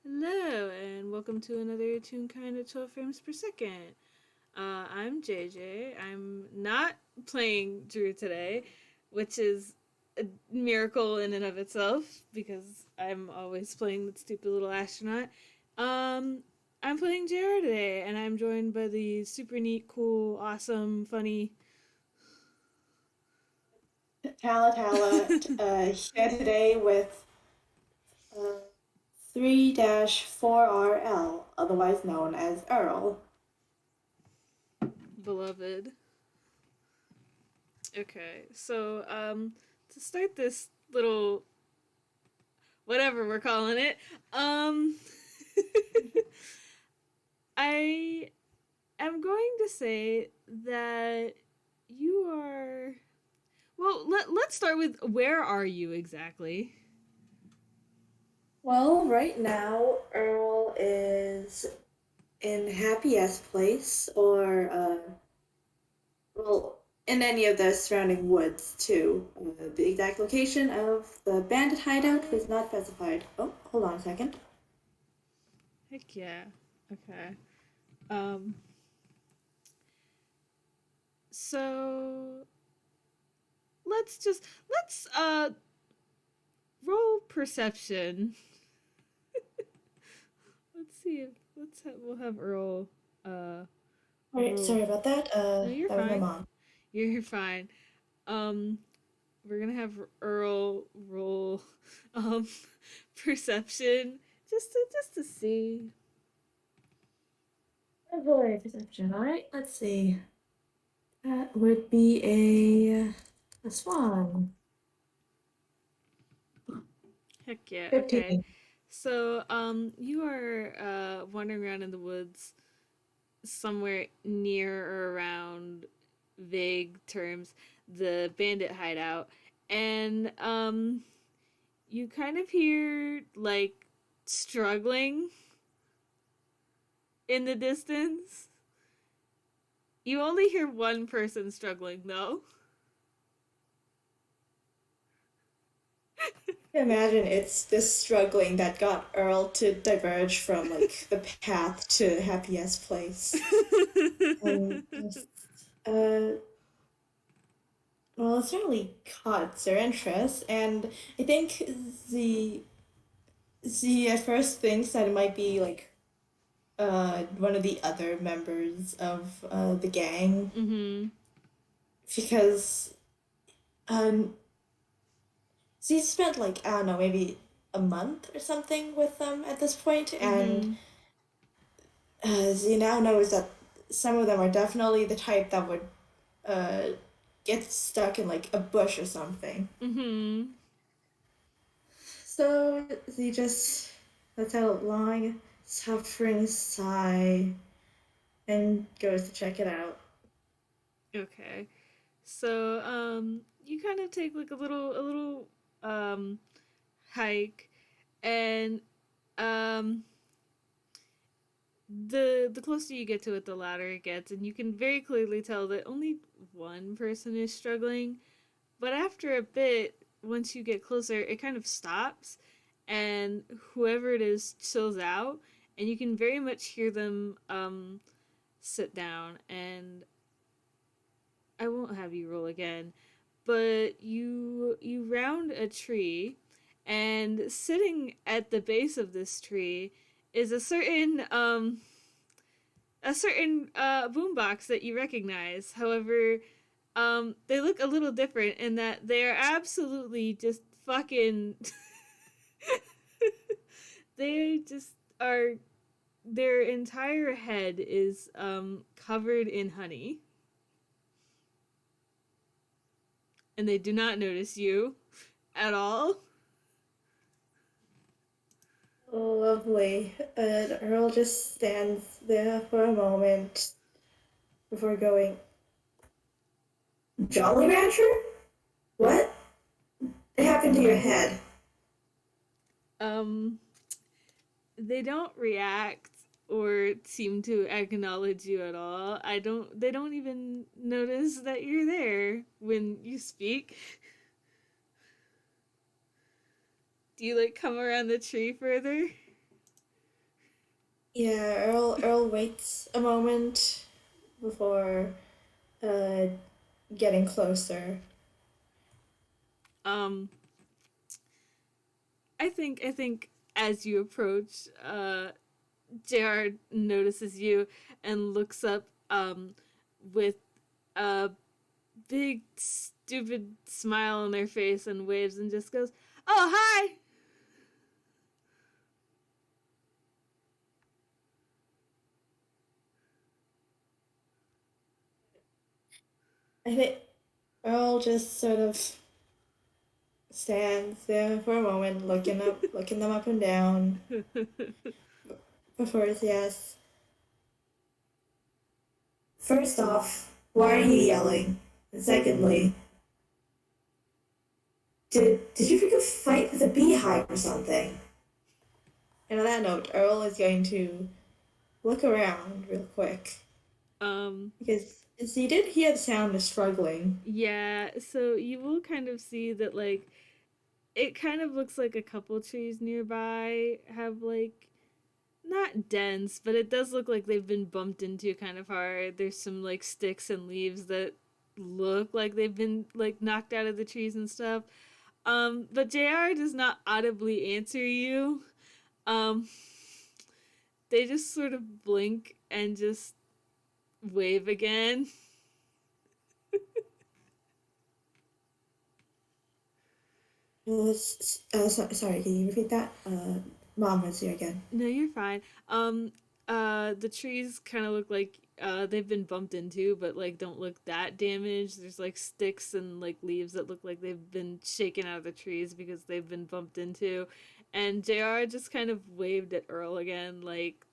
Hello, and welcome to another Toonkind at 12 frames per second. I'm JayJay. I'm not playing Drew today, which is a miracle in and of itself because I'm always playing that stupid little astronaut. Um, I'm playing JR today, and I'm joined by the super neat, cool, awesome, funny. Tala, here today with uh, 3-4RL, otherwise known as Earl. Beloved. Okay, so to start this little whatever we're calling it, um, I am going to say that you are. Well, let's start with where are you exactly? Well, right now, Earl is in Happiest Place, or, well, in any of the surrounding woods, too. The exact location of the bandit hideout was not specified. Oh, hold on a second. Heck yeah. Okay. Um. So let's roll perception. Let's see if we'll have Earl Alright, roll. sorry about that. No, you're That was my fine. mom. You're fine. Um, we're gonna have Earl roll um perception just to see. Oh boy, perception. Alright, let's see. That would be a swan. Heck yeah. Okay. 15. So you are wandering around in the woods somewhere near or around vague terms the bandit hideout, and you kind of hear like struggling in the distance. You only hear one person struggling though. Imagine it's this struggling that got Earl to diverge from like the path to happiest place. And just well, it certainly caught their interest, and I think the Z at first thinks that it might be like one of the other members of the gang Mhm. because um Z spent like I don't know, maybe a month or something with them at this point, and Mhm. Z now knows that some of them are definitely the type that would uh get stuck in like a bush or something. Mhm. So Z just lets out a long, suffering sigh and goes to check it out. Okay. So you kind of take like a little um hike, and um the closer you get to it the louder it gets, and you can very clearly tell that only one person is struggling. But after a bit, once you get closer, it kind of stops, and whoever it is chills out, and you can very much hear them sit down. And I won't have you roll again, but you round a tree, and sitting at the base of this tree is a certain boombox that you recognize. However, they look a little different in that they are absolutely just fucking. They just are. Their entire head is covered in honey, and they do not notice you at all. Oh, lovely. And Earl just stands there for a moment before going, Jolly Rancher? What happened to your head? Um, they don't react or seem to acknowledge you at all. I don't. They don't even notice that you're there when you speak. Do you like come around the tree further? Yeah, Earl waits a moment before uh getting closer. Um, I think as you approach, JR notices you and looks up with a big stupid smile on their face and waves and just goes, "Oh, hi." I think Earl just sort of stands there for a moment, looking them up and down before he says, "First off, why are you yelling? And secondly, did you pick a fight with a beehive or something?" And on that note, Earl is going to look around real quick um because he did hear the sound of struggling. yeah, so you will kind of see that like it kind of looks like a couple trees nearby have like not dense, but it does look like they've been bumped into kind of hard. There's some like sticks and leaves that look like they've been like knocked out of the trees and stuff. But JR does not audibly answer you. Um, they just sort of blink and just wave again. Sorry, can you repeat that? Mom was here again. No, you're fine. The trees kind of look like they've been bumped into, but like don't look that damaged. There's like sticks and like leaves that look like they've been shaken out of the trees because they've been bumped into. And JR just kind of waved at Earl again, like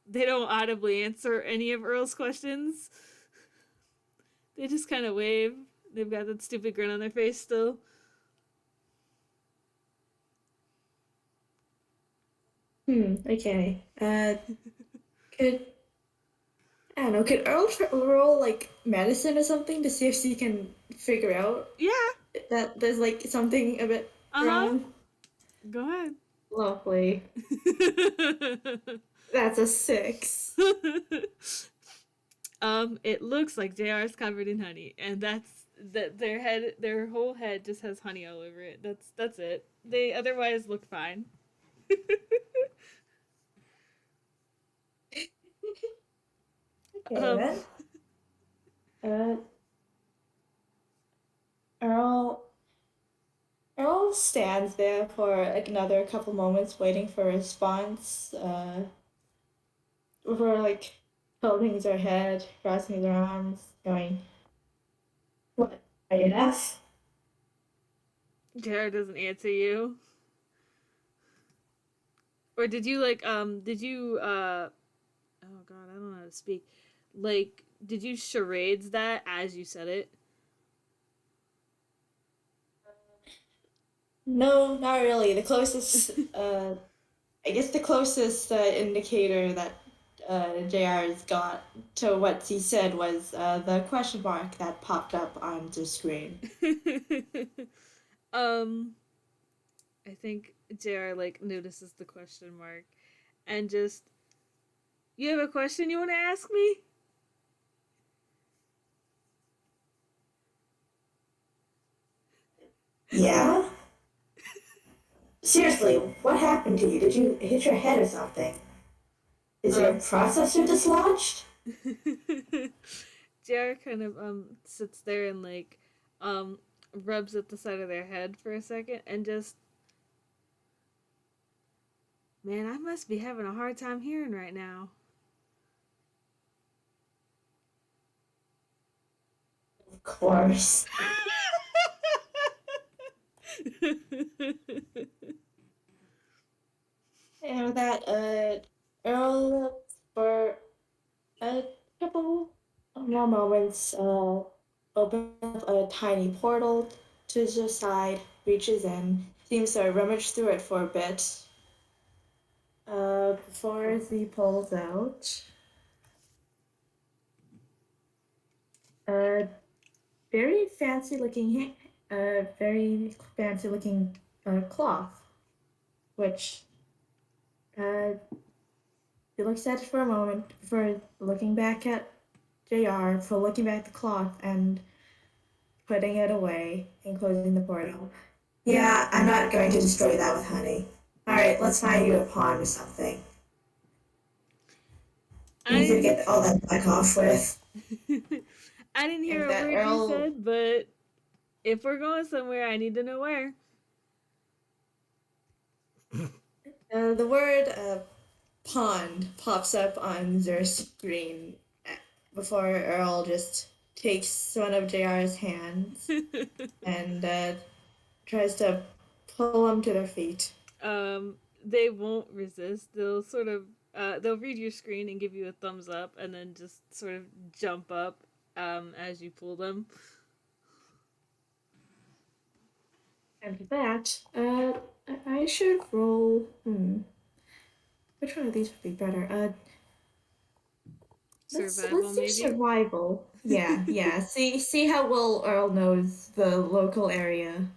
they don't audibly answer any of Earl's questions. They just kind of wave. They've got that stupid grin on their face still. Okay. Could I don't know. Could Earl roll like medicine or something to see if she can figure out Yeah. that there's like something a bit Uh huh. wrong? Go ahead. Lovely. That's a 6. It looks like JR's covered in honey, and that's that their whole head just has honey all over it. That's it. They otherwise look fine. Okay Um, then. Uh, Earl Earl stands there for like another couple moments waiting for a response. Before like holding her head, crossing her arms, going, "What? Are you deaf?" JR doesn't answer you, or did you like did you oh god I don't know how to speak, like did you charades that as you said it? No, not really. The closest, I guess the closest indicator that JR's got to what he said was the question mark that popped up on the screen. um, I think JR like notices the question mark and just, you have a question you want to ask me? Yeah? Seriously, what happened to you? Did you hit your head or something? Is your Um, processor dislodged? JR kind of sits there and like rubs at the side of their head for a second and just, man, I must be having a hard time hearing right now. Of course. And with that, Earl, for a couple more moments, opens up a tiny portal to the side, reaches in, seems to rummage through it for a bit, before he pulls out a very fancy looking cloth, which uh, He looks at it for a moment before looking back at JR, for looking back at the cloth and putting it away and closing the portal. Yeah, I'm not going to destroy that with honey. Alright, let's find you a pond or something. I Easy to didn't. get all that back off with. I didn't hear And a that word you Earl, said, but if we're going somewhere, I need to know where. the word pond pops up on their screen before Earl just takes one of JR's hands and tries to pull them to their feet. They won't resist. They'll sort of they'll read your screen and give you a thumbs up, and then just sort of jump up as you pull them. And that, I should roll. Which one of these would be better? Survival, Let's do maybe. survival. Yeah, yeah. See how well Earl knows the local area.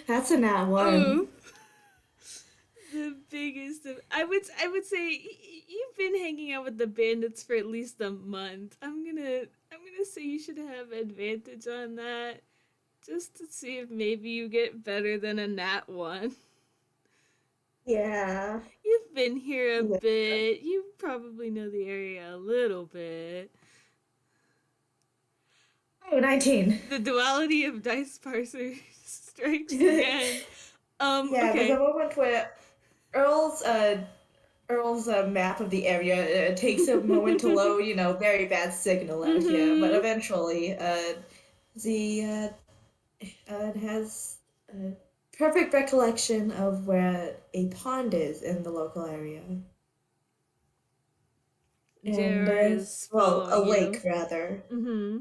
That's a nat Oh, one. the biggest of. I would say you've been hanging out with the bandits for at least a month. I'm gonna say you should have advantage on that, just to see if maybe you get better than a nat one. Yeah. You've been here a Yeah. bit. You probably know the area a little bit. Oh, 19. The duality of dice parser strikes again. Yeah, there's a Okay. moment where Earl's Earl's map of the area takes a moment to load. Very bad signal out here, but Mm-hmm. eventually, the it has a perfect recollection of where a pond is in the local area, and JR is well, a following lake you. rather. Mm-hmm.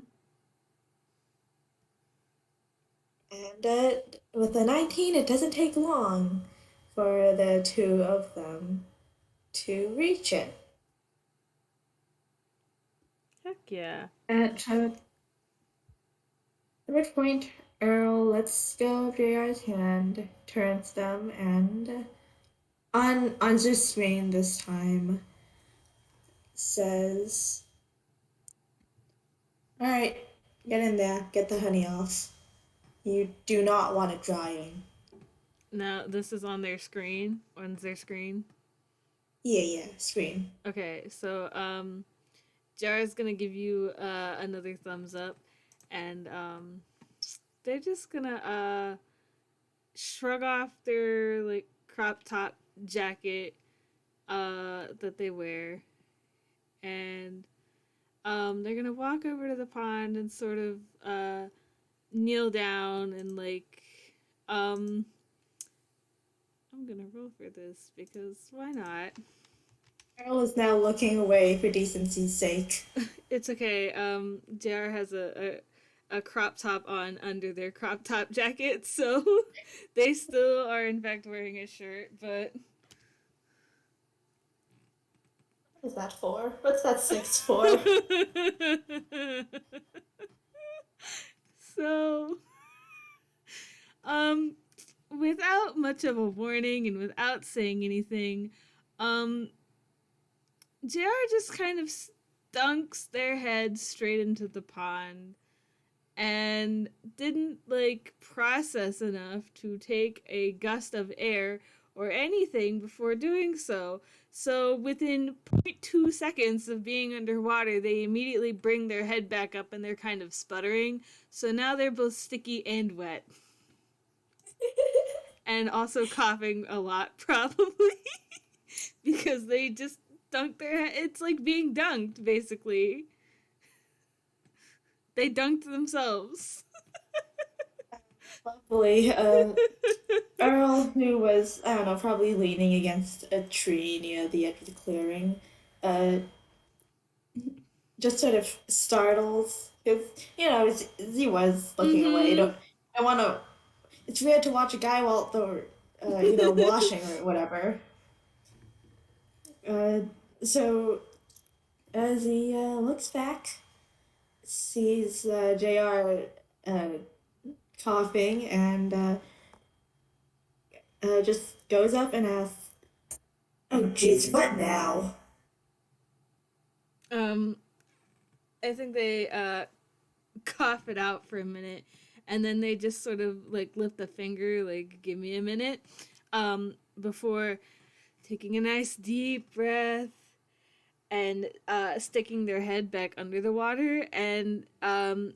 And with a 19, it doesn't take long for the two of them to reach it. Heck yeah. At which point, Earl lets go of JR's hand, turns them, and on the screen this time says, "All right, get in there, get the honey off. You do not want it drying." Now this is on their screen. On their screen. Yeah, yeah, screen. Okay, so JR is gonna give you another thumbs up, and they're just gonna shrug off their like crop top jacket that they wear, and they're gonna walk over to the pond and sort of kneel down and like um I'm gonna roll for this because why not? Earl is now looking away for decency's sake. It's okay. JR has a crop top on under their crop top jacket, so they still are in fact wearing a shirt, but What is that for? What's that six for? so um without much of a warning and without saying anything, um JR just kind of stunks their head straight into the pond and didn't like process enough to take a gust of air or anything before doing so. So within zero point 0.2 seconds of being underwater, they immediately bring their head back up and they're kind of sputtering. So now they're both sticky and wet. And also coughing a lot, probably, because they just dunked their head. It's like being dunked, basically. They dunked themselves. Lovely. Earl, who was, I don't know, probably leaning against a tree near the edge of the clearing, uh, just sort of startles. Because, he was looking away. Mm-hmm. I want to. It's weird to watch a guy while they're, washing or whatever. Uh, so, as he looks back, sees JR uh, coughing and just goes up and asks, "Oh, jeez, what now?" Um, I think they cough it out for a minute, and then they just sort of like lift a finger, like give me a minute, before taking a nice deep breath and sticking their head back under the water, and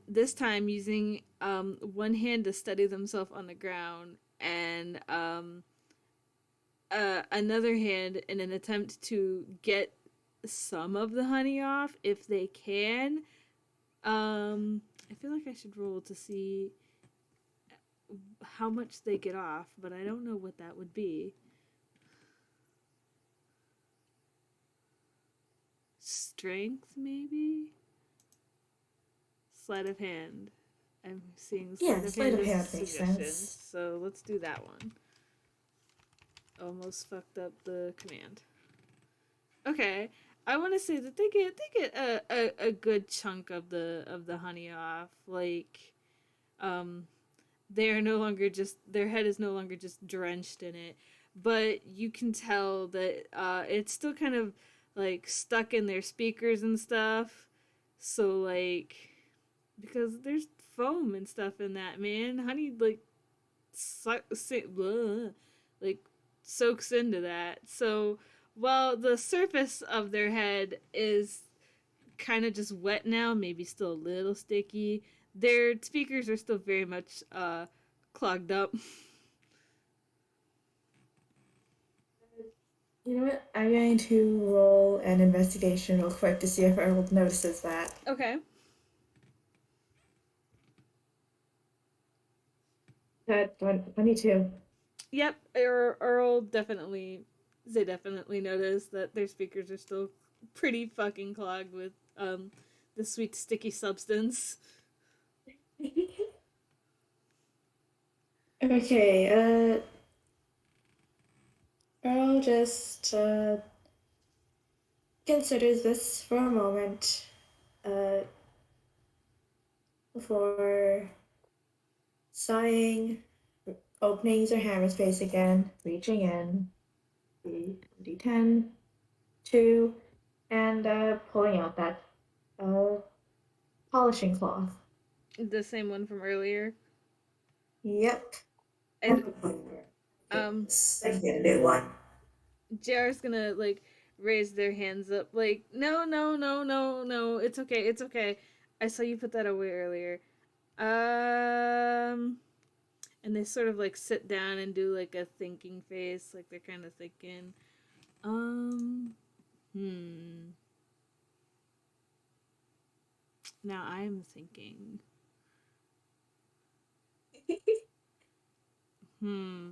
this time using one hand to steady themselves on the ground, and another hand in an attempt to get some of the honey off if they can. I feel like I should roll to see how much they get off, but I don't know what that would be. Strength, maybe? Sleight of hand. I'm seeing sleight Yeah, of sleight hand of as a hand makes suggestion, sense. so let's do that one. Almost fucked up the command. Okay, I want to say that they get a good chunk of the honey off. Like, um, they are no longer just their head is no longer just drenched in it, but you can tell that it's still kind of like stuck in their speakers and stuff. So like, because there's foam and stuff in that, man, honey like like soaks into that. So while the surface of their head is kind of just wet now, maybe still a little sticky, their speakers are still very much clogged up. You know what? I'm going to roll an investigation real quick to see if Earl notices that. Okay. That 22. Yep. Earl definitely. They definitely notice that their speakers are still pretty fucking clogged with the sweet sticky substance. Okay, Earl just considers this for a moment uh, before sighing, opening her hammer space again, reaching in, D10, 2, and pulling out that uh, polishing cloth. The same one from earlier. Yep. And um I get a new one. JR's gonna like raise their hands up like no no no no no, it's okay, it's okay. I saw you put that away earlier. Um and they sort of like sit down and do like a thinking face, like they're kind of thinking. Um hmm. Now I'm thinking. Hmm.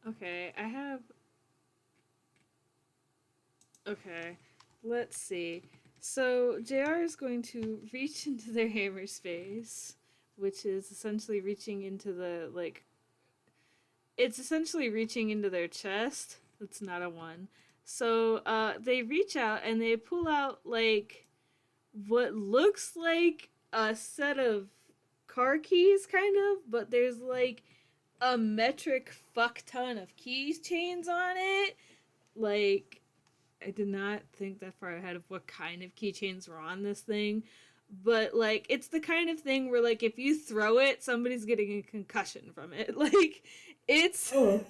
Okay, I have okay. Let's see. So JR is going to reach into their hammer space, which is essentially reaching into the like it's essentially reaching into their chest. That's not a one. So they reach out and they pull out like what looks like a set of car keys, kind of, but there's like a metric fuck ton of keys chains on it. Like, I did not think that far ahead of what kind of keychains were on this thing. But like it's the kind of thing where like if you throw it, somebody's getting a concussion from it. Like it's Oh.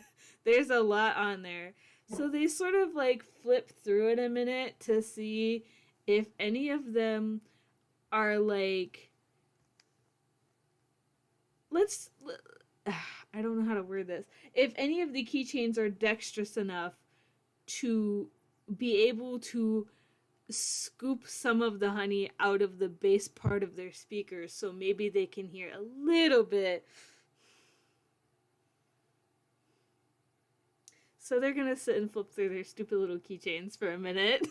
there's a lot on there. So they sort of like flip through it a minute to see if any of them are like let's I don't know how to word this. If any of the keychains are dexterous enough to be able to scoop some of the honey out of the base part of their speakers so maybe they can hear a little bit. So they're gonna sit and flip through their stupid little keychains for a minute.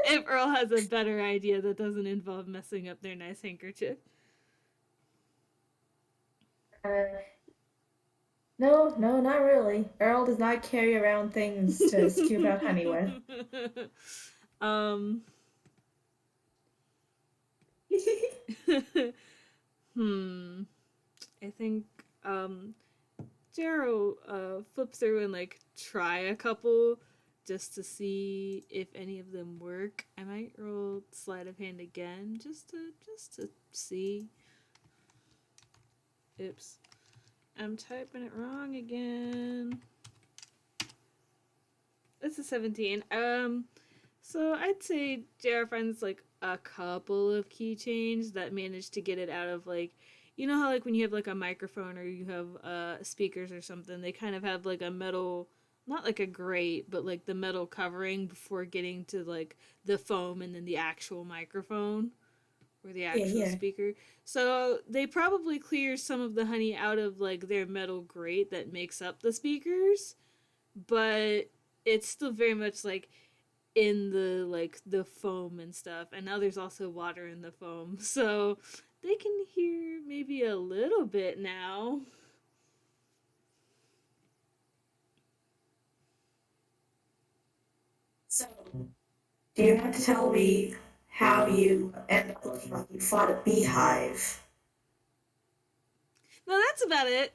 If Earl has a better idea that doesn't involve messing up their nice handkerchief. uh, no, no, not really. Earl does not carry around things to scoop out honey with. um hmm. I think Jaro flip through and like try a couple just to see if any of them work. I might roll sleight of hand again just to see. Oops. I'm typing it wrong again. It's a 17. So I'd say JR finds like a couple of keychains that manage to get it out of like, you know how like when you have like a microphone or you have speakers or something, they kind of have like a metal, not like a grate, but like the metal covering before getting to like the foam and then the actual microphone or the Yeah, actual yeah. speaker. So they probably clear some of the honey out of like their metal grate that makes up the speakers, but it's still very much like in the like the foam and stuff. And now there's also water in the foam. So they can hear maybe a little bit now. So, do you have to tell me how you end up looking like you fought a beehive? No, that's about it.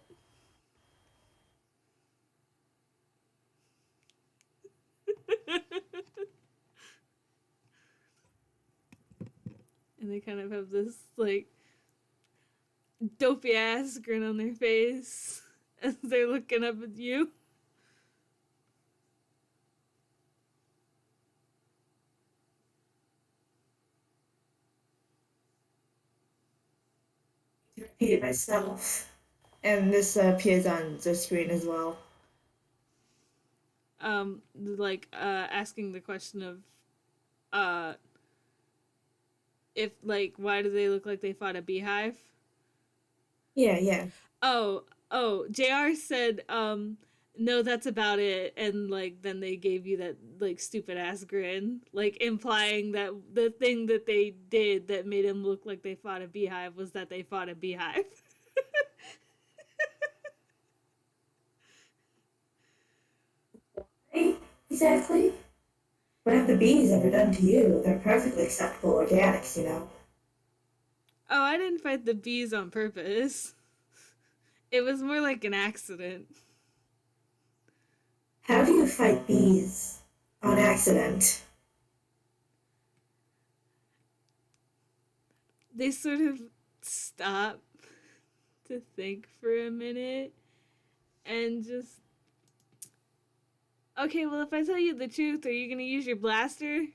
And they kind of have this like dopey ass grin on their face as they're looking up at you. Repeated myself. And this appears on the screen as well. Like asking the question of uh if like why do they look like they fought a beehive? Yeah, yeah. Oh, JR said, no, that's about it. And like, then they gave you that like stupid ass grin, like implying that the thing that they did that made him look like they fought a beehive was that they fought a beehive. Right? Exactly. What have the bees ever done to you? They're perfectly acceptable organics, you know. Oh, I didn't fight the bees on purpose. It was more like an accident. How do you fight bees on accident? They sort of stop to think for a minute and just, okay, well, if I tell you the truth, are you gonna use your blaster?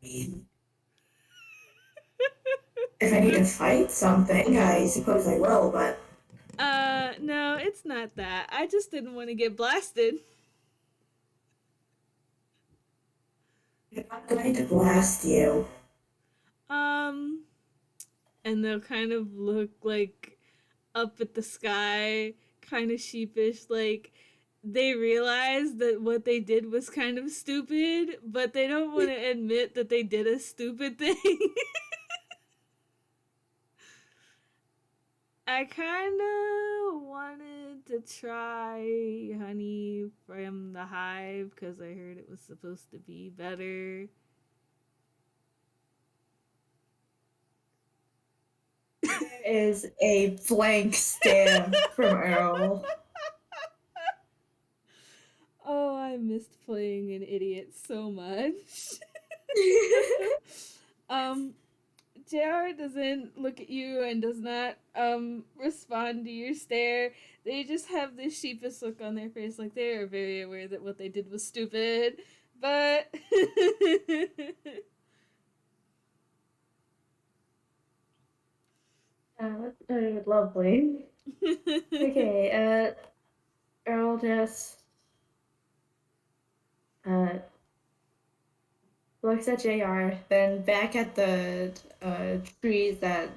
I mean, if I need to fight something, I suppose I will, but No, it's not that. I just didn't want to get blasted. I'm not going to blast you. Um, and they'll kind of look like up at the sky, kind of sheepish, like they realize that what they did was kind of stupid, but they don't want to admit that they did a stupid thing. I kind of wanted to try honey from the hive because I heard it was supposed to be better. There is a blank stare from Earl. Oh, I missed playing an idiot so much. um, JR doesn't look at you and does not respond to your stare. They just have this sheepish look on their face, like they are very aware that what they did was stupid. But That's lovely. Okay, Earl just uh, looks at JR, then back at the trees that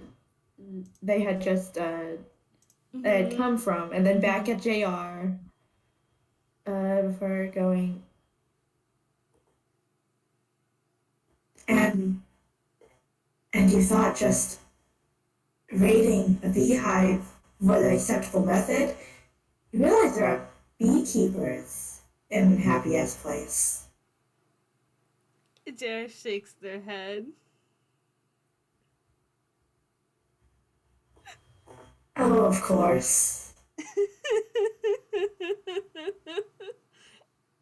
they had just had mm-hmm. come from, and then back at JR before going. And and you thought just raiding a beehive was an acceptable method? You realize there are beekeepers in Happy S Place. JR shakes their head. Oh, of course.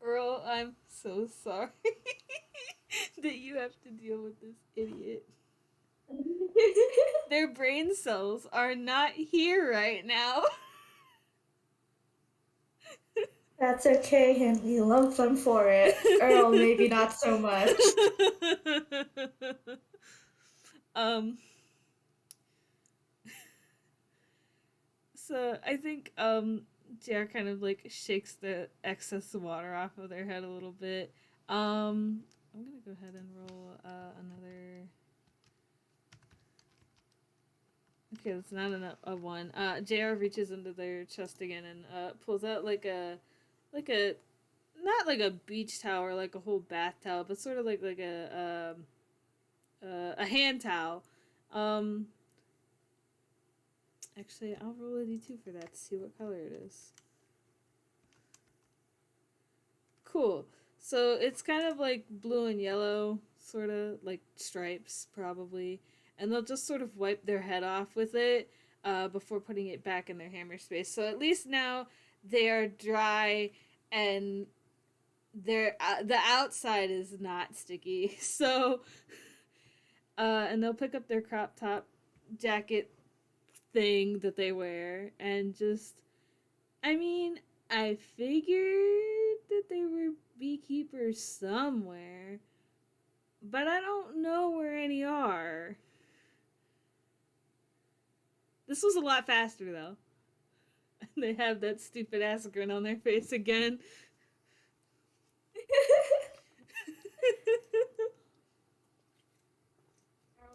Earl, I'm so sorry that you have to deal with this idiot. Their brain cells are not here right now. That's okay, and we love them for it. Earl, maybe not so much. um, so I think JR kind of like shakes the excess water off of their head a little bit. I'm gonna go ahead and roll another. Okay, that's not a one. JR reaches into their chest again and pulls out like a not like a beach towel or like a whole bath towel, but sort of like a hand towel. Um, Actually, I'll roll a d2 for that to see what color it is. Cool. So it's kind of like blue and yellow, sort of like stripes, probably. And they'll just sort of wipe their head off with it before putting it back in their hammer space. So at least now they are dry and the outside is not sticky. So and they'll pick up their crop top jacket thing that they wear and just I mean, I figured that they were beekeepers somewhere, but I don't know where any are. This was a lot faster though. They have that stupid ass grin on their face again.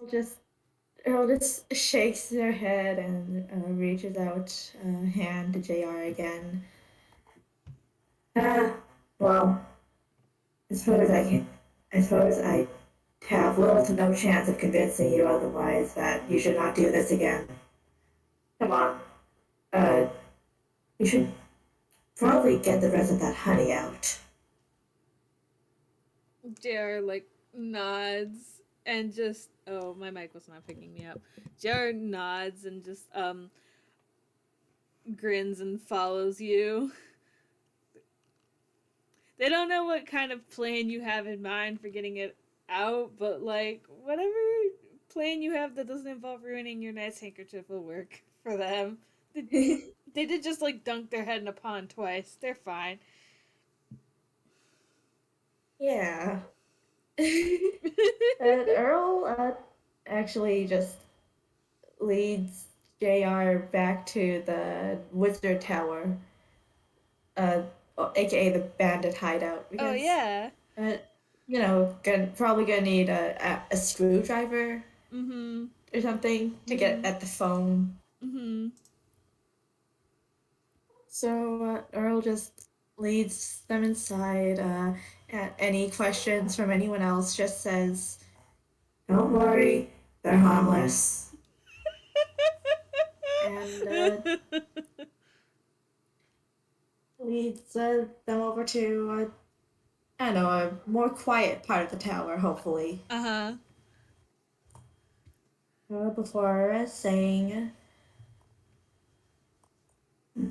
Earl just Earl just shakes their head and reaches out a hand to JR again. Ah, well, I suppose I can. I suppose I have little to no chance of convincing you otherwise that you should not do this again. Come on. Uh, you should probably get the rest of that honey out. JR like nods and just oh my mic was not picking me up. JR nods and just grins and follows you. They don't know what kind of plan you have in mind for getting it out, but like whatever plan you have that doesn't involve ruining your nice handkerchief will work for them. They did just like dunk their head in a pond twice. They're fine. Yeah. Earl actually just leads JR back to the Wizard Tower, uh, aka the bandit hideout, Oh because, yeah. uh, probably gonna need a screwdriver Mhm. or something to get Mhm. at the phone. Mhm. So Earl just leads them inside. Any questions from anyone else just says, "Don't worry, they're harmless." And leads them over to, I don't know, a more quiet part of the tower, hopefully. Uh-huh. Before saying,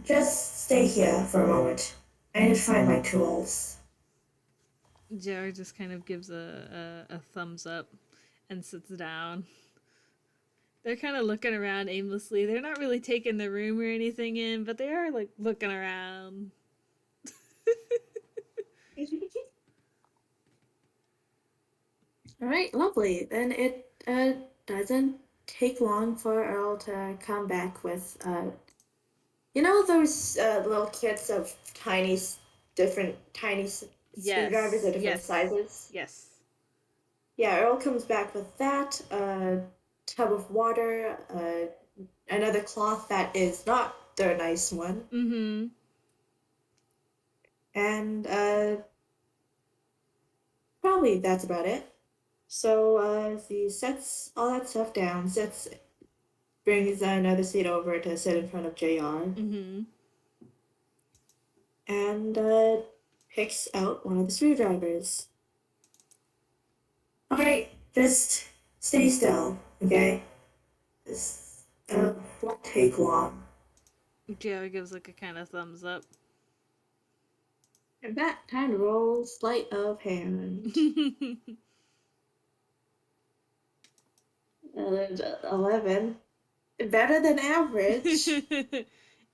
"Just stay here for a moment. I need to find my tools." Jared just kind of gives a thumbs up and sits down. They're kind of looking around aimlessly. They're not really taking the room or anything in, but they are like looking around. All right, lovely. Then it doesn't take long for Earl to come back with those little kits of different tiny screwdrivers Yes. of different Yes. sizes. Yes. Yeah, Earl comes back with that, a tub of water, another cloth that is not the nice one, Mm-hmm. and probably that's about it. So he sets all that stuff down, brings another seat over to sit in front of JR, Mm-hmm. and picks out one of the screwdrivers. Alright, just stay still, okay? This won't take long. JR gives like a kind of thumbs up. And that time to roll sleight of hand. 11. Better than average.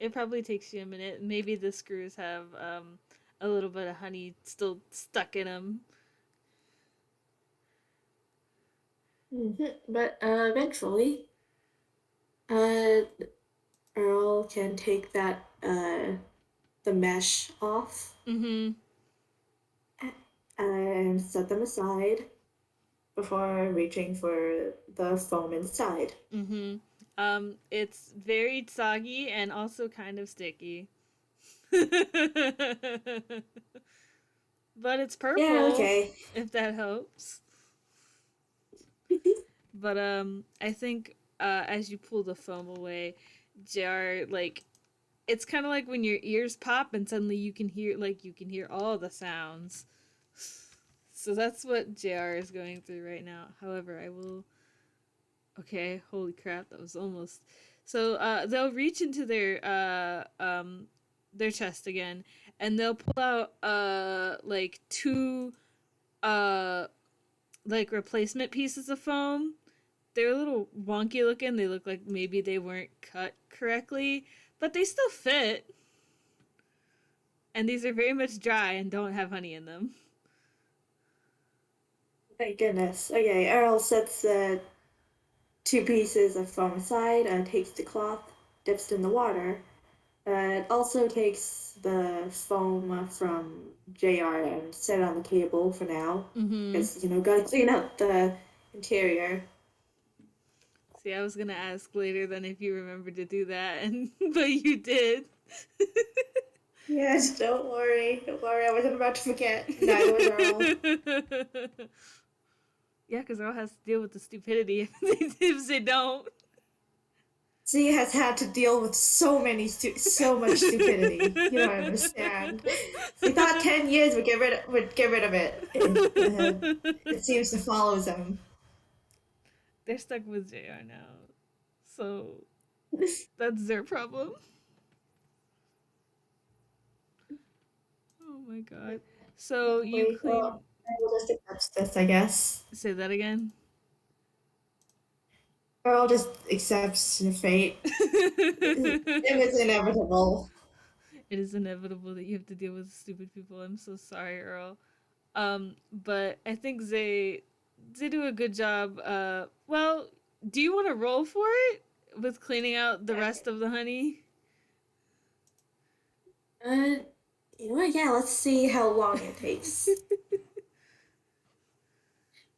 It probably takes you a minute. Maybe the screws have a little bit of honey still stuck in them. But eventually, uh, Earl can take the mesh off Mm-hmm. and set them aside before reaching for the foam inside. Mm-hmm. It's very soggy and also kind of sticky. But it's Yeah, purple, okay. if that helps. But I think as you pull the foam away, JR like it's kind of like when your ears pop and suddenly you can hear all the sounds. So that's what JR is going through right now. However, I will. Okay, holy crap, that was almost. So they'll reach into their chest again, and they'll pull out like two uh like replacement pieces of foam. They're a little wonky looking. They look like maybe they weren't cut correctly, but they still fit. And these are very much dry and don't have honey in them. Thank goodness. Okay, Earl sets the two pieces of foam aside, takes the cloth, dips it in the water. It also takes the foam from JR and set it on the table for now. Mm-hmm. Because, gotta clean up the interior. See, I was gonna ask later then if you remember to do that, and but you did. Yes, don't worry. Don't worry, I wasn't about to forget. Neither was Earl. Yeah, because Earl has to deal with the stupidity if they don't. Z has had to deal with so much stupidity. You don't understand. He thought 10 years would get rid of it. It seems to follow them. They're stuck with JR now, so that's their problem. Oh my god. So you Wait, clean. well, I will just accept this, I guess. Say that again. Earl just accepts the fate. It was inevitable. It is inevitable that you have to deal with stupid people. I'm so sorry, Earl. But I think they do a good job. Well, do you want to roll for it with cleaning out the rest of the honey? Uh, you know what? Yeah, let's see how long it takes.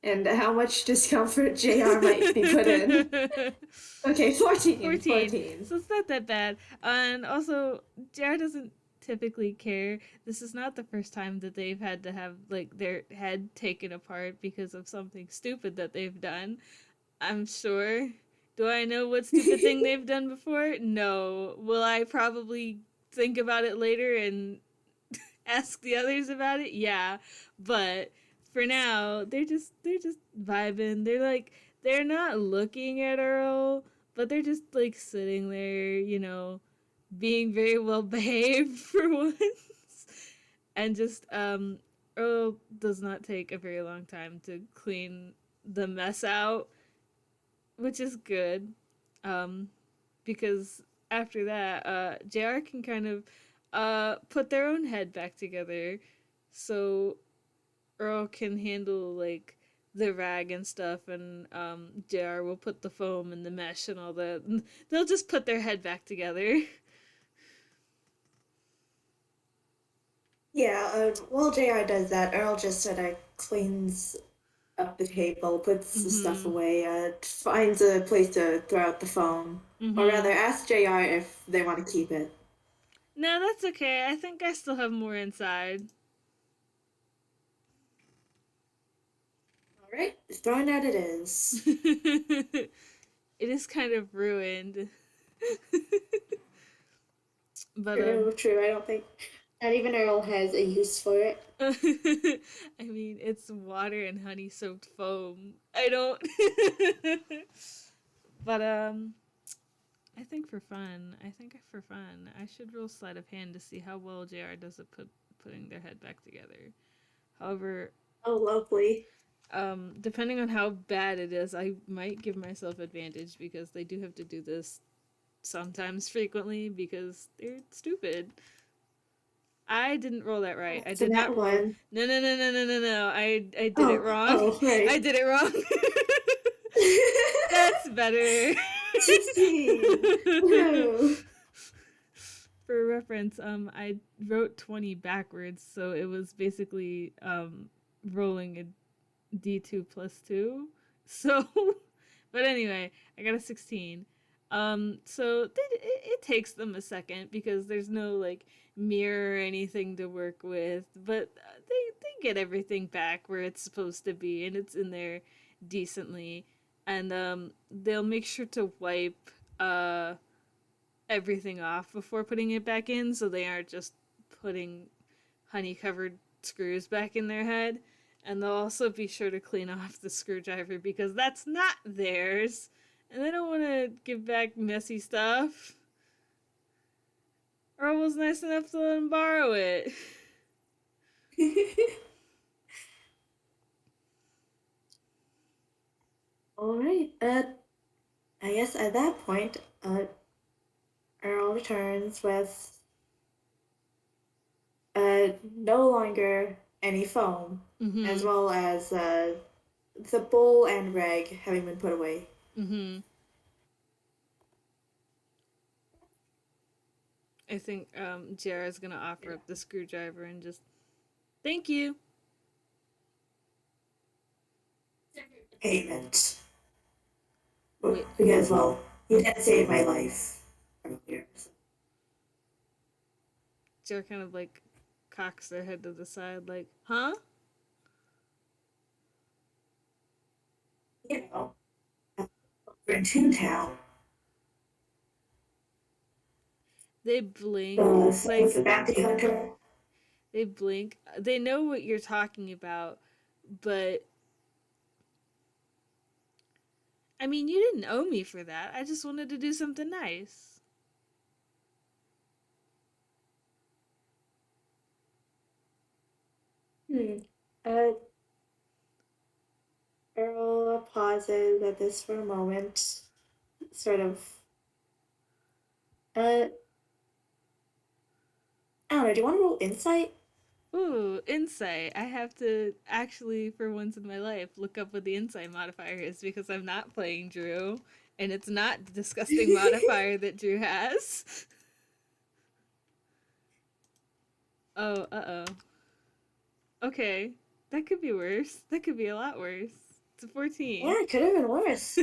And how much discomfort JR might be put in. Okay, 14. 14. 14. So it's not that bad. And also, Jared doesn't typically care. This is not the first time that they've had to have like their head taken apart because of something stupid that they've done. I'm sure. Do I know what stupid thing they've done before? No. Will I probably think about it later and ask the others about it? Yeah. But for now, they're just vibing. They're not looking at Earl, but they're just like sitting there, being very well behaved for once. And just Earl does not take a very long time to clean the mess out, which is good. Um, because after that, JR can kind of put their own head back together. So Earl can handle like the rag and stuff, and JR will put the foam and the mesh and all that. And they'll just put their head back together. Yeah, while JR does that, Earl just sort of cleans up the table, puts the stuff Mm-hmm. away, finds a place to throw out the phone. Or Mm-hmm. rather, asks JR if they want to keep it. No, that's okay. I think I still have more inside. Alright, thrown out it is. It is kind of ruined. But True, true, I don't think not even Earl has a use for it. I mean, it's water and honey soaked foam. I don't. But I think for fun. I think for fun. I should roll sleight of hand to see how well JR does at putting their head back together. However, Oh, lovely. depending on how bad it is, I might give myself advantage because they do have to do this sometimes frequently because they're stupid. I didn't roll that right. I So did not that roll. one. No, no, no, no, no, no, no. I did it Oh, wrong. oh, I right. did it wrong. That's better. 16. Woo. For reference, I wrote 20 backwards, so it was basically rolling a d2 plus 2. So, but anyway, I got a 16. So it takes them a second because there's no like mirror or anything to work with, but they get everything back where it's supposed to be, and it's in there decently. And they'll make sure to wipe everything off before putting it back in, so they aren't just putting honey covered screws back in their head. And they'll also be sure to clean off the screwdriver because that's not theirs. And they don't want to give back messy stuff. Earl was nice enough to let him borrow it. All right. I guess at that point, Earl returns with no longer any foam, as Mm-hmm. well as the bowl and rag having been put away. Mm-hmm. I think Jara's gonna offer up the screwdriver and just thank you. Payment. Wait, Because, well, you did save my life earlier. So. Jara kind of like cocks their head to the side, like, huh? You know, we're in Toontown. They blink, The same with like the bounty hunter. they blink. They know what you're talking about, but I mean, you didn't owe me for that. I just wanted to do something nice. Hmm. Uh, Earl pauses at this for a moment, sort of. I don't know. Do you want to roll insight? Ooh, insight. I have to actually, for once in my life, look up what the insight modifier is because I'm not playing Drew, and it's not the disgusting modifier that Drew has. Oh, uh oh. Okay, that could be worse. That could be a lot worse. It's a 14. Yeah, it could have been worse.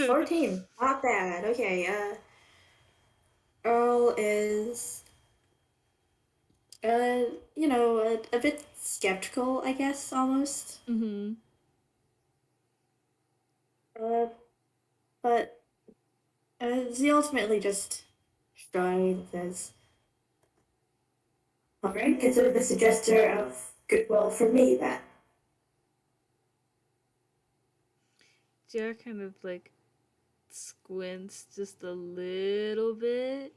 14. Not bad. Okay, Earl is, uh, a bit skeptical, I guess, almost. Mm-hmm. Uh, but he ultimately just strides as, alright, consider this a gesture of goodwill for me, then. Jared kind of like squints just a little bit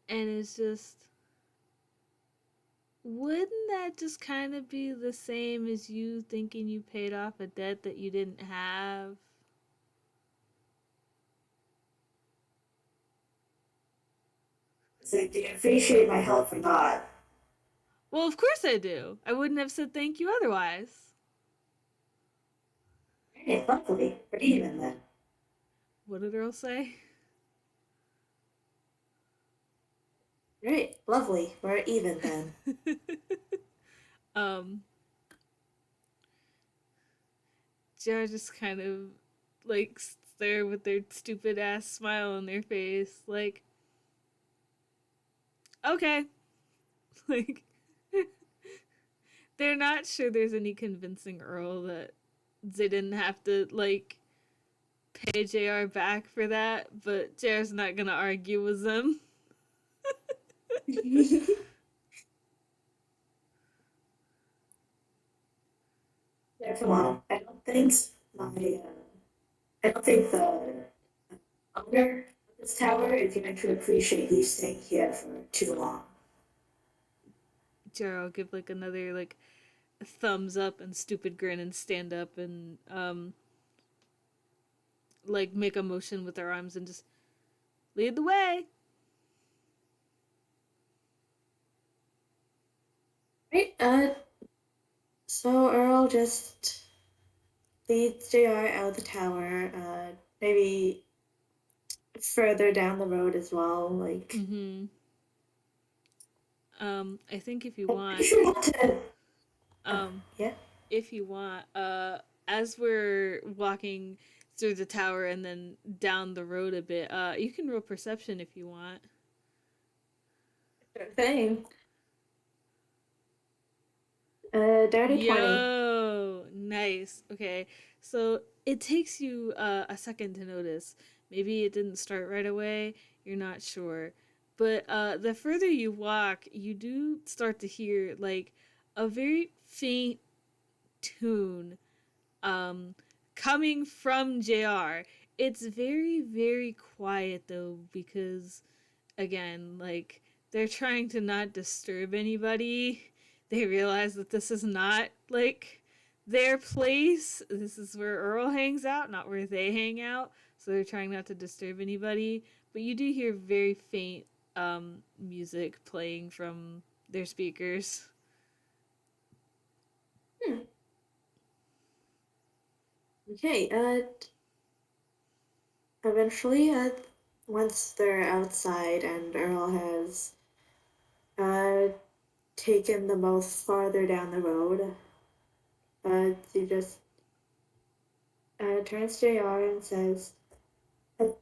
and it's just, wouldn't that just kind of be the same as you thinking you paid off a debt that you didn't have? So, do you appreciate my help or not? Well, of course I do. I wouldn't have said thank you otherwise. Hey, luckily, we're even then. What did Earl say? Great, lovely, we're even then. um, Jared just kind of like stare with their stupid ass smile on their face, like, okay. Like, they're not sure there's any convincing Earl that they didn't have to, like, pay JR back for that, but JR's not gonna argue with them. Come on, I don't think the owner This tower is going to appreciate you staying here for too long. JR will give like another like thumbs up and stupid grin and stand up and like make a motion with their arms and just lead the way. Right, so Earl just leads JR out of the tower, maybe further down the road as well, like Mm-hmm. I think you should want to um, yeah. if you want, as we're walking through the tower and then down the road a bit, you can roll perception if you want. Sure thing. Dirty 20. Yo, nice. Okay, so it takes you a second to notice. Maybe it didn't start right away. You're not sure, but the further you walk, you do start to hear like a very faint tune um, coming from JR. It's very, very quiet though, because again, like they're trying to not disturb anybody. They realize that this is not like their place. This is where Earl hangs out, not where they hang out. So they're trying not to disturb anybody. But you do hear very faint music playing from their speakers. Hmm. Okay, eventually, once they're outside and Earl has uh, taken the most farther down the road, he just turns to JR and says, "I'm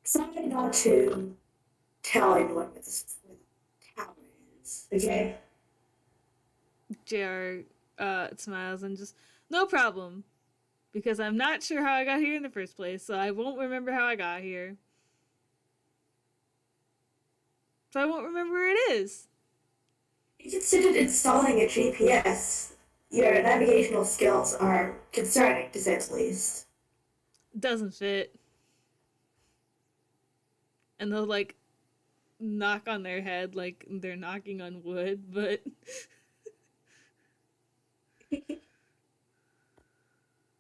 sorry not to tell anyone what the tower is, okay?" JR smiles and just, no problem, because I'm not sure how I got here in the first place, so I won't remember how I got here. So I won't remember where it is. You considered installing a GPS. Your navigational skills are concerning, to say the least. Doesn't fit. And they'll like knock on their head like they're knocking on wood, but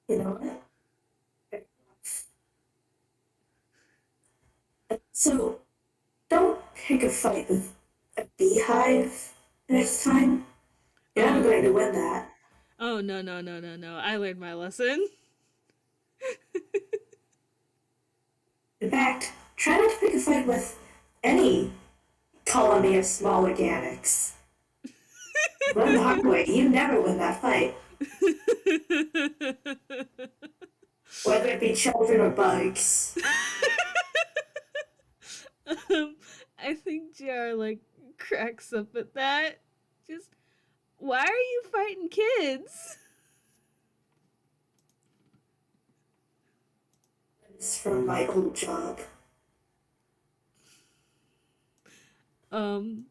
You know? So, don't pick a fight with a beehive next time. You're never oh, going to win that. oh no no no no no! I learned my lesson. In fact, try not to pick a fight with any colony of small organics. Learn the hard way. You never win that fight, whether it be children or bugs. I think JR like cracks up at that. Just, why are you fighting kids? It's from my old job. Um,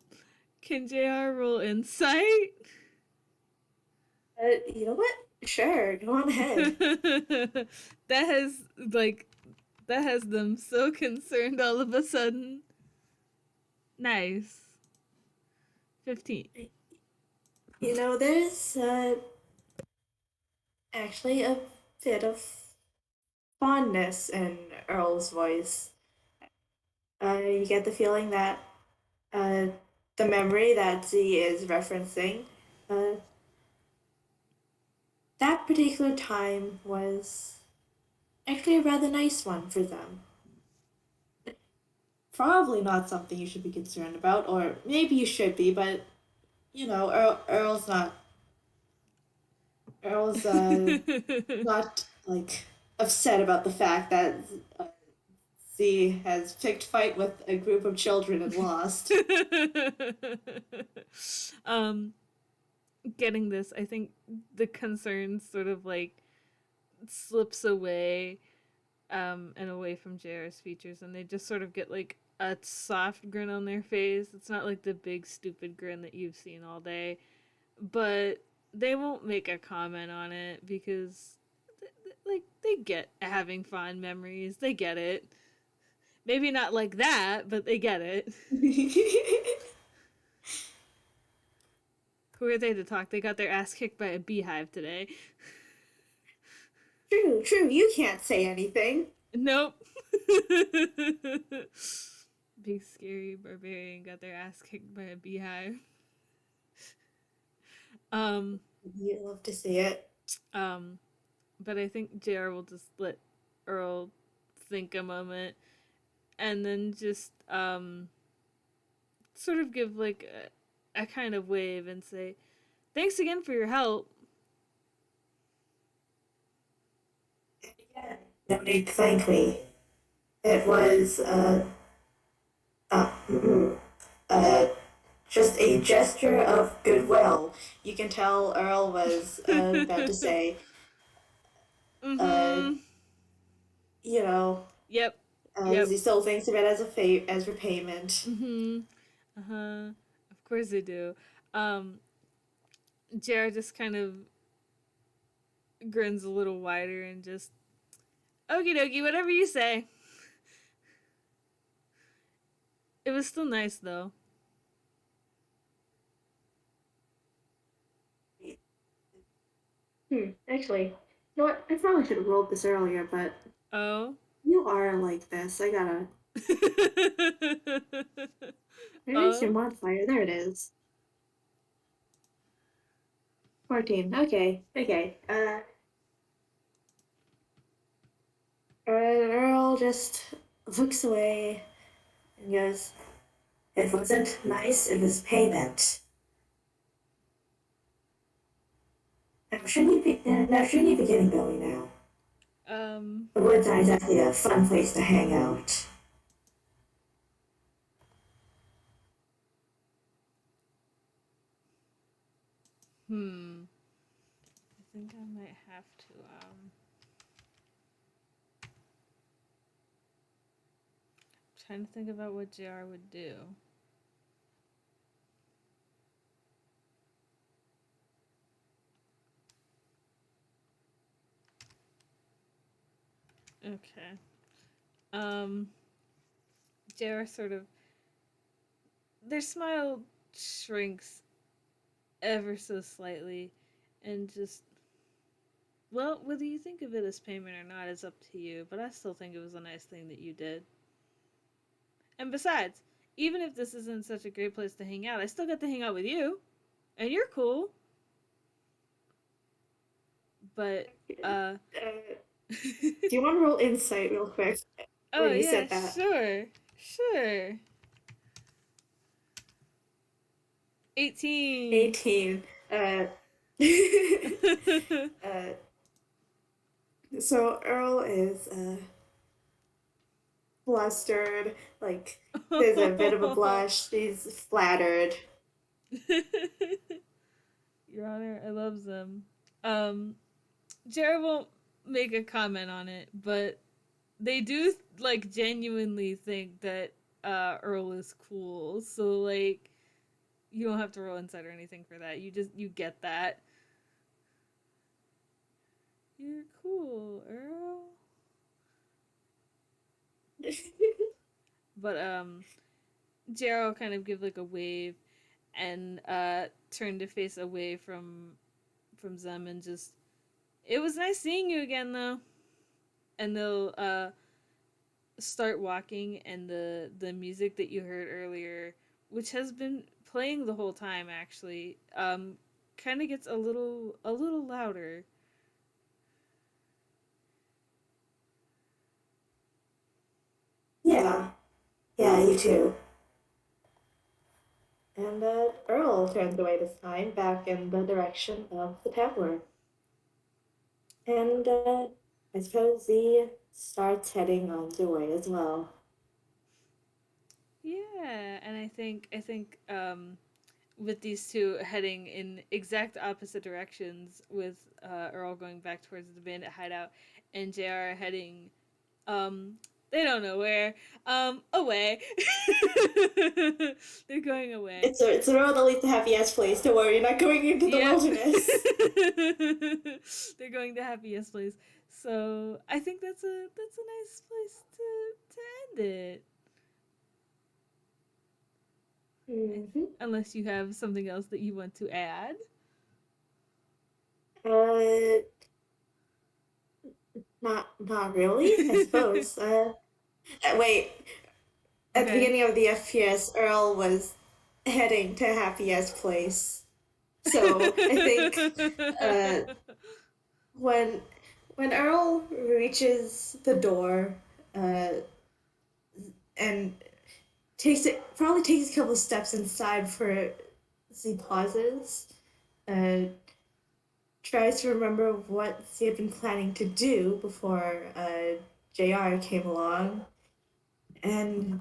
can JR roll insight? You know what? Sure, go on ahead. that has like that has them so concerned all of a sudden. Nice. 15. There's actually a bit of fondness in Earl's voice. You get the feeling that uh, the memory that Z is referencing, uh, that particular time was actually a rather nice one for them. Probably not something you should be concerned about, or maybe you should be, but Earl's not like upset about the fact that uh, Z has picked fight with a group of children and lost. um getting this, I think the concern sort of like slips away and away from JR's features, and they just sort of get like a soft grin on their face. It's not like the big stupid grin that you've seen all day, but they won't make a comment on it because like they get having fond memories. They get it. Maybe not like that, but they get it. Who are they to talk? They got their ass kicked by a beehive today. True, true. You can't say anything. Nope. Big scary barbarian got their ass kicked by a beehive. Um, You love to see it. um, but I think JR will just let Earl think a moment and then just sort of give like a kind of wave and say, "Thanks again for your help." Yeah. No need to thank me. It was uh, uh, just a gesture of goodwill. You can tell Earl was about to say, uh, Mm-hmm. you know, Yep. Yep. he still thinks of it as as repayment. Mm-hmm. Uh-huh. Of course they do. Um, Jared just kind of grins a little wider and just, okie dokie, whatever you say. It was still nice though. Actually, you know what? I probably should have rolled this earlier, but Oh. you are like this. I gotta. Where's your Oh. modifier? There it is. 14. Okay, okay. Earl just looks away and goes, "It wasn't nice, it was payment. Shouldn't you be getting going now? Um. The woods aren't exactly a fun place to hang out." Hmm. I think I might have to. Trying to think about what JR would do. Okay. Um. JR sort of. Their smile shrinks ever so slightly, and just. Well, whether you think of it as payment or not is up to you, but I still think it was a nice thing that you did. And besides, even if this isn't such a great place to hang out, I still get to hang out with you, and you're cool. But Do you want to roll insight real quick oh when you yeah, said that? sure, sure. 18. 18. Uh, so Earl is flustered, like there's a bit of a blush. He's flattered. Your Honor, I love them. Um, Jared won't make a comment on it, but they do like genuinely think that Earl is cool. So like, you don't have to roll insight or anything for that. You get that. You're cool, Earl. But Jero will kind of give like a wave and turn to face away from Zem and just, it was nice seeing you again though. And they'll start walking, and the music that you heard earlier, which has been playing the whole time actually, kind of gets a little louder. Yeah, yeah, you too. And Earl turns away this time, back in the direction of the tower. And I suppose he starts heading on the way as well. Yeah, and I think with these two heading in exact opposite directions, with Earl going back towards the bandit hideout and JR heading um they don't know where, away. They're going away. It's a road that leads to happy ass place. Don't worry, you're not going into the Yep. wilderness. They're going to happiest place. So I think that's a nice place to end it. Hmm. Unless you have something else that you want to add. Uh, not really, I suppose. Wait. At the Okay. beginning of the FPS, Earl was heading to Happy-Ass Place. So I think uh, when when Earl reaches the door uh, and takes a couple steps inside for Z pauses, uh, tries to remember what he had been planning to do before JR came along, and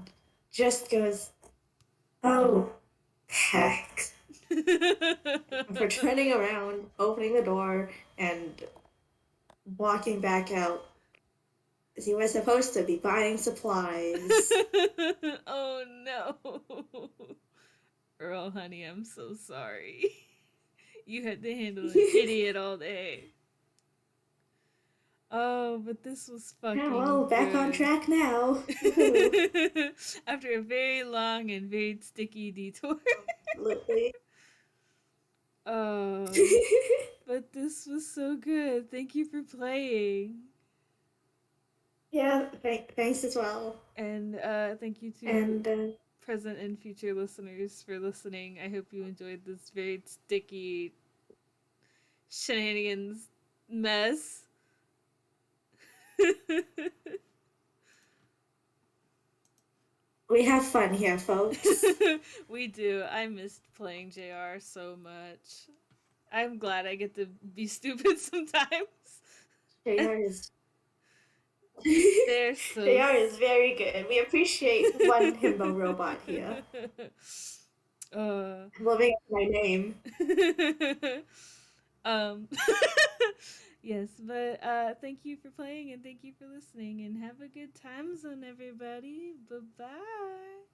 just goes, "Oh, heck." For turning around, opening the door, and walking back out. He was supposed to be buying supplies. Oh no. Earl, honey, I'm so sorry. You had to handle an idiot all day. Oh, but this was Yeah, fucking well, back on good. track now. Woohoo. After a very long and very sticky detour. Absolutely. Oh, but this was so good. Thank you for playing. Yeah, thanks as well. And thank you to And present and future listeners for listening. I hope you enjoyed this very sticky shenanigans mess. we have fun here, folks. We do. I missed playing JR so much. I'm glad I get to be stupid sometimes. JR is They're so. JR is very good. We appreciate one himbo robot here. uh. I'm living up my name. um. Yes, but thank you for playing and thank you for listening and have a good time zone, everybody. Bye bye.